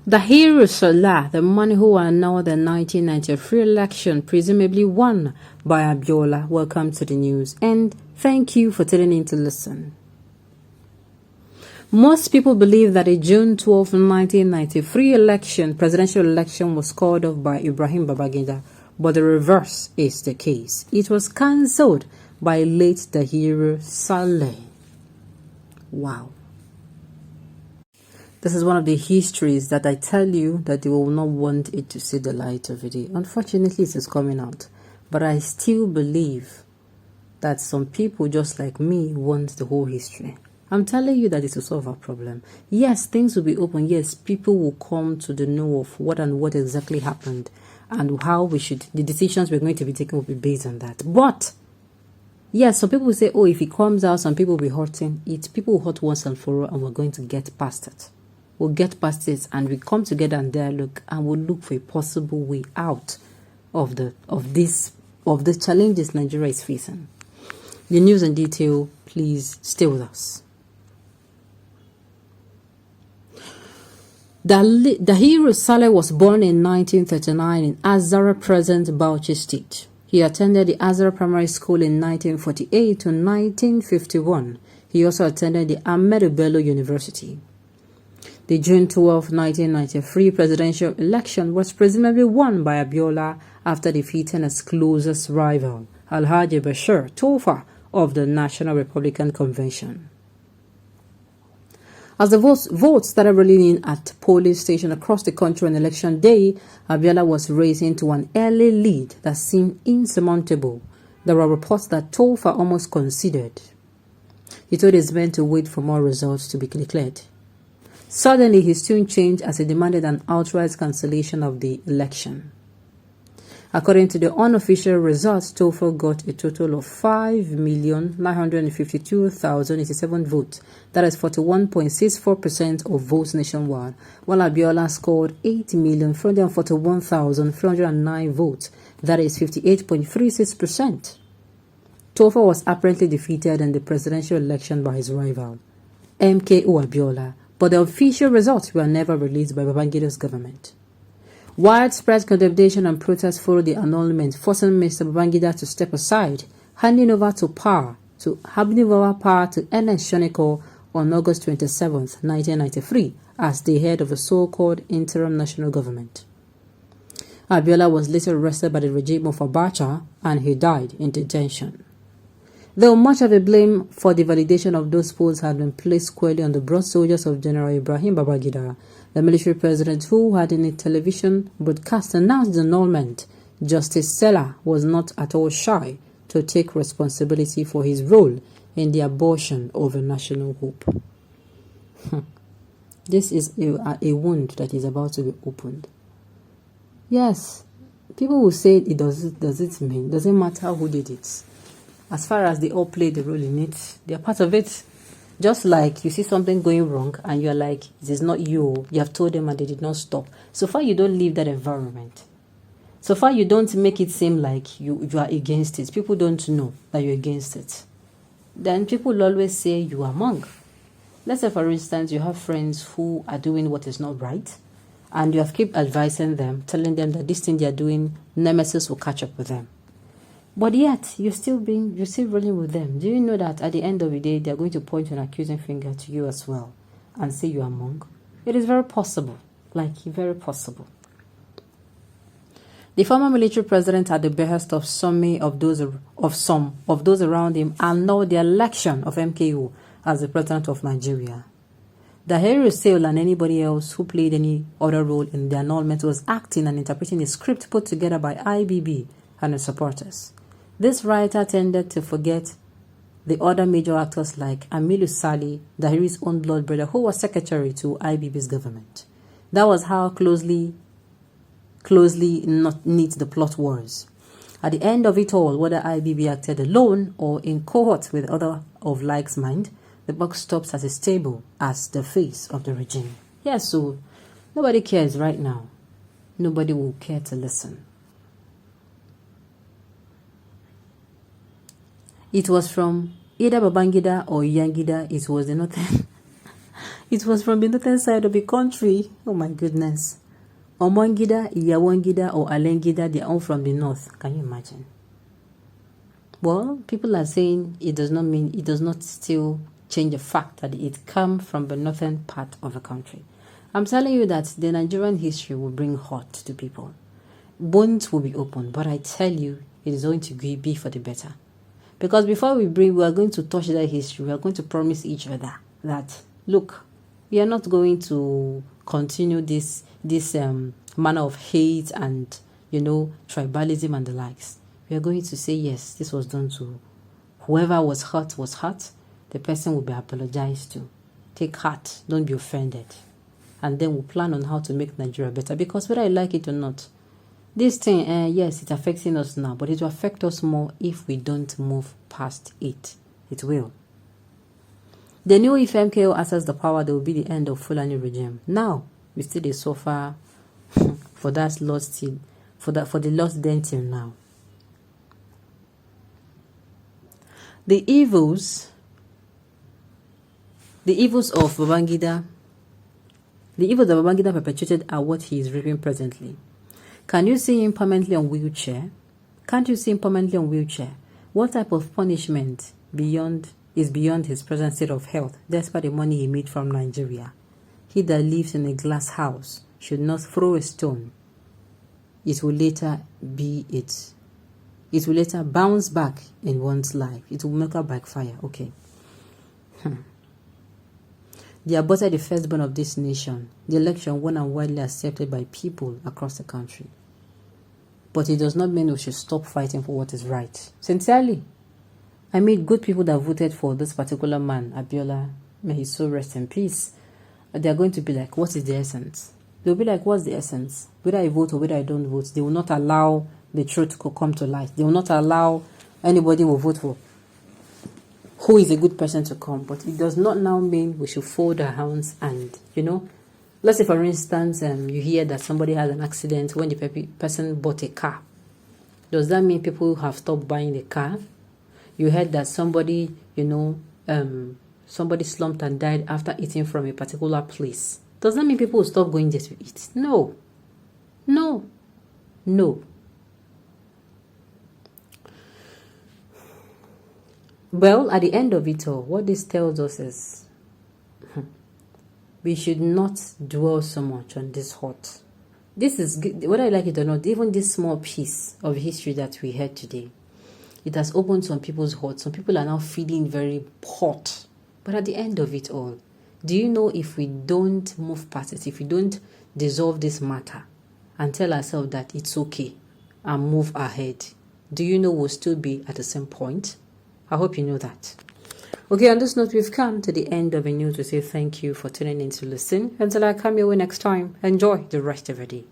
The hero Salah, the man who annulled the 1993 election, presumably won by Abiola. Welcome to the news, and thank you for tuning in to listen. Most people believe that a June 12, 1993 presidential election was called off by Ibrahim Babangida, but the reverse is the case. It was cancelled by late the hero Saleh. Wow. This is one of the histories that I tell you that they will not want it to see the light of day. Unfortunately, it is coming out. But I still believe that some people just like me want the whole history. I'm telling you that it will solve our problem. Yes, things will be open. Yes, people will come to the know of what exactly happened and how the decisions we're going to be taking will be based on that. But yes, some people will say, oh, if it comes out, some people will be hurting it. People will hurt once and for all, and we're going to get past it. We'll get past it, and we come together and dialogue, and we'll look for a possible way out of the challenges Nigeria is facing. The news in detail, please stay with us. The hero Saleh was born in 1939 in Azara, present Bauchi State. He attended the Azara Primary School in 1948 to 1951. He also attended the Ahmed Bello University. The June 12, 1993 presidential election was presumably won by Abiola after defeating his closest rival, Alhaji Bashir Tofa of the National Republican Convention. As the votes started rolling in at polling stations across the country on election day, Abiola was racing to an early lead that seemed insurmountable. There were reports that Tofa almost conceded. He told his men to wait for more results to be declared. Suddenly, his tune changed as he demanded an outright cancellation of the election. According to the unofficial results, Tofa got a total of 5,952,087 votes. That is 41.64% of votes nationwide, while Abiola scored 8,441,309 votes. That is 58.36%. Tofa was apparently defeated in the presidential election by his rival, MKO Abiola, but the official results were never released by Babangida's government. Widespread condemnation and protests followed the annulment, forcing Mr. Babangida to step aside, handing over power to Ernest Shoneko on August 27, 1993, as the head of the so-called interim national government. Abiola was later arrested by the regime of Abacha, and he died in detention. Though much of the blame for the validation of those polls had been placed squarely on the broad soldiers of General Ibrahim Babangida, the military president who had in a television broadcast announced the annulment, Justice Sela was not at all shy to take responsibility for his role in the abortion of a national hope. This is a wound that is about to be opened. Yes, people will say it doesn't matter who did it. As far as they all played the role in it, they are part of it. Just like you see something going wrong and you're like, it is not you. You have told them and they did not stop. So far you don't leave that environment. So far you don't make it seem like you are against it. People don't know that you're against it. Then people will always say you are monk. Let's say for instance you have friends who are doing what is not right, and you have kept advising them, telling them that this thing they are doing, nemesis will catch up with them. But yet, you're still rolling with them. Do you know that at the end of the day, they're going to point an accusing finger to you as well and say you are monk? It is very possible, very possible. The former military president, at the behest of some of those around him, annulled the election of MKO as the president of Nigeria. The hero Sale and anybody else who played any other role in the annulment was acting and interpreting a script put together by IBB and its supporters. This writer tended to forget the other major actors like Amilu Sali, Dahiri's own blood brother, who was secretary to IBB's government. That was how closely knit the plot was. At the end of it all, whether IBB acted alone or in cohort with other of likes mind, the buck stops as stable as the face of the regime. Yes, so nobody cares right now. Nobody will care to listen. It was from either Babangida or Yangida. It It was from the northern side of the country. Oh my goodness. Omongida, Iyawongida, or Alengida, they are all from the north. Can you imagine? Well, people are saying it does not still change the fact that it come from the northern part of the country. I'm telling you that the Nigerian history will bring hurt to people. Bones will be open, but I tell you, it is going to be for the better. Because before we are going to touch that history, we are going to promise each other that, look, we are not going to continue this manner of hate and, tribalism and the likes. We are going to say, yes, this was done to whoever was hurt. The person will be apologized to. Take heart, don't be offended. And then we'll plan on how to make Nigeria better. Because whether I like it or not, this thing, yes, it's affecting us now, but it will affect us more if we don't move past it. It will. They knew if MKO access the power, there will be the end of Fulani regime. Now, we still suffer for that lost till, for the lost then till now. The evils of Babangida, the evils that Babangida perpetuated are what he is reaping presently. Can you see him permanently on wheelchair? Can't you see him permanently on wheelchair? What type of punishment is beyond his present state of health, despite the money he made from Nigeria? He that lives in a glass house should not throw a stone. It will later bounce back in one's life. It will make a backfire. Okay. They aborted the firstborn of this nation. The election won and widely accepted by people across the country. But it does not mean we should stop fighting for what is right. Sincerely. I meet good people that voted for this particular man, Abiola. May his soul rest in peace. They are going to be like, what is the essence? They'll be like, what's the essence? Whether I vote or whether I don't vote, they will not allow the truth to come to light. They will not allow anybody who will vote for who is a good person to come. But it does not now mean we should fold our hands and, let's say for instance, you hear that somebody had an accident when the person bought a car. Does that mean people have stopped buying the car? You heard that somebody, somebody slumped and died after eating from a particular place. Does that mean people will stop going there to eat? No. Well, at the end of it all, what this tells us is we should not dwell so much on this hurt. This is, whether I like it or not, even this small piece of history that we had today, it has opened some people's hearts. Some people are now feeling very hot. But at the end of it all, do you know if we don't move past it, if we don't dissolve this matter and tell ourselves that it's okay and move ahead, do you know we'll still be at the same point? I hope you know that. Okay, on this note, we've come to the end of the news. We say thank you for tuning in to listen. Until I come your way next time, enjoy the rest of your day.